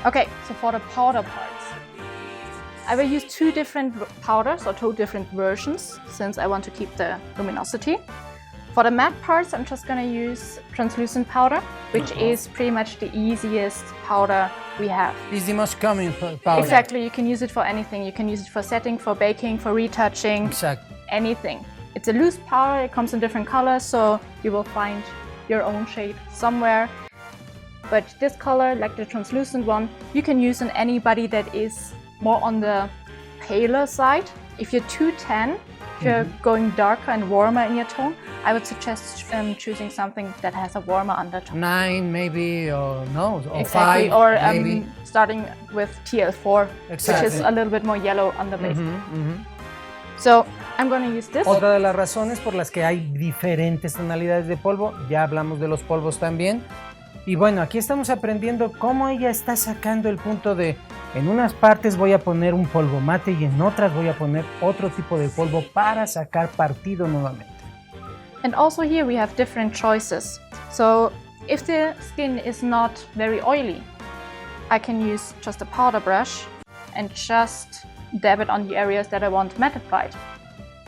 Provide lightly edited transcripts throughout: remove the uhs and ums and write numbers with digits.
Okay, so for the powder parts, I will use two different powders or two different versions since I want to keep the luminosity. For the matte parts, I'm just gonna use translucent powder, which is pretty much the easiest powder we have. It's the most common powder. Exactly, you can use it for anything. You can use it for setting, for baking, for retouching, Exactly. anything. It's a loose powder, it comes in different colors, so you will find your own shade somewhere. But this color, like the translucent one, you can use on anybody that is more on the paler side. If you're too tan, if you're going darker and warmer in your tone, I would suggest choosing something that has a warmer undertone. 9 maybe, or no, or Exactly, 5 or maybe. starting with TL4, Exactly. which is a little bit more yellow underbase. So I'm going to use this. Otra de las razones por las que hay diferentes tonalidades de polvo, ya hablamos de los polvos también. Y bueno, aquí estamos aprendiendo cómo ella está sacando el punto de, en unas partes voy a poner un polvo mate y en otras voy a poner otro tipo de polvo para sacar partido nuevamente. And also here we have different choices. So if the skin is not very oily, I can use just a powder brush and just dab it on the areas that I want mattified.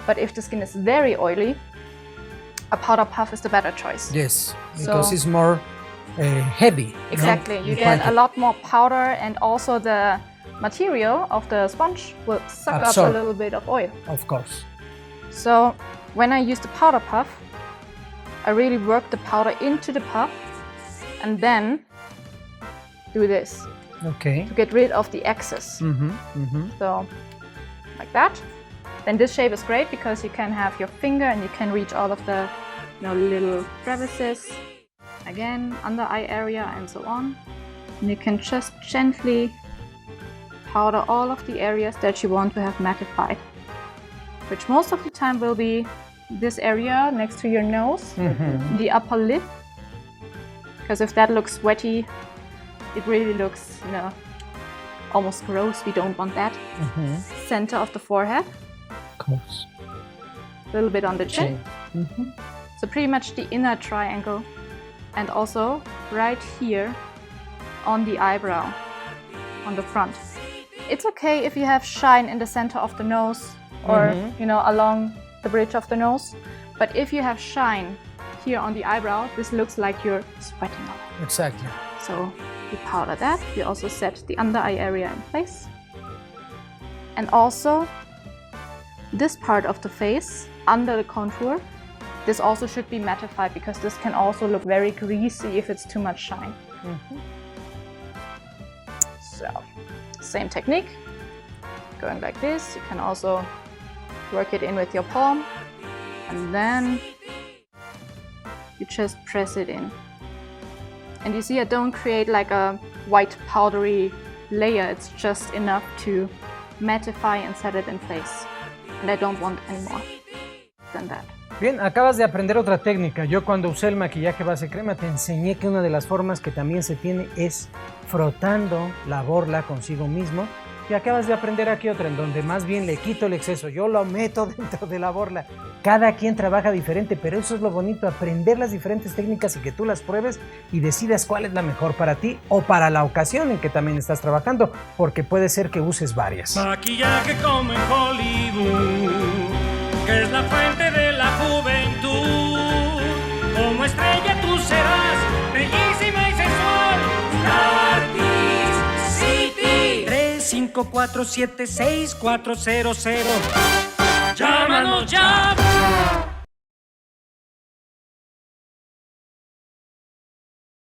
But if the skin is very oily, a powder puff is the better choice. Yes, because it's more heavy. Exactly, no? you get a lot more powder, and also the material of the sponge will suck up a little bit of oil. Of course. So when I use the powder puff, I really work the powder into the puff and then do this Okay. to get rid of the excess. So like that. Then this shape is great because you can have your finger and you can reach all of the little crevices. Again, under eye area and so on. And you can just gently powder all of the areas that you want to have mattified, which most of the time will be this area next to your nose, the upper lip, because if that looks sweaty, it really looks, almost gross. We don't want that. Center of the forehead, Of course. a little bit on the chin. So pretty much the inner triangle. And also right here on the eyebrow, on the front. It's okay if you have shine in the center of the nose or, along the bridge of the nose. But if you have shine here on the eyebrow, this looks like you're sweating a lot. Exactly. So we powder that. We also set the under eye area in place. And also this part of the face under the contour, this also should be mattified because this can also look very greasy if it's too much shine. So, same technique, going like this. You can also work it in with your palm and then you just press it in. And you see I don't create like a white powdery layer, it's just enough to mattify and set it in place. And I don't want any more than that. Bien, acabas de aprender otra técnica. Yo cuando usé el maquillaje base crema te enseñé que una de las formas que también se tiene es frotando la borla consigo mismo. Y acabas de aprender aquí otra en donde más bien le quito el exceso. Yo lo meto dentro de la borla. Cada quien trabaja diferente, pero eso es lo bonito, aprender las diferentes técnicas y que tú las pruebes y decidas cuál es la mejor para ti o para la ocasión en que también estás trabajando, porque puede ser que uses varias. Maquillaje como en Hollywood, que es la fuente de la juventud. Como estrella tú serás bellísima y sensual. Gratis City 35476-400. Llámanos ya.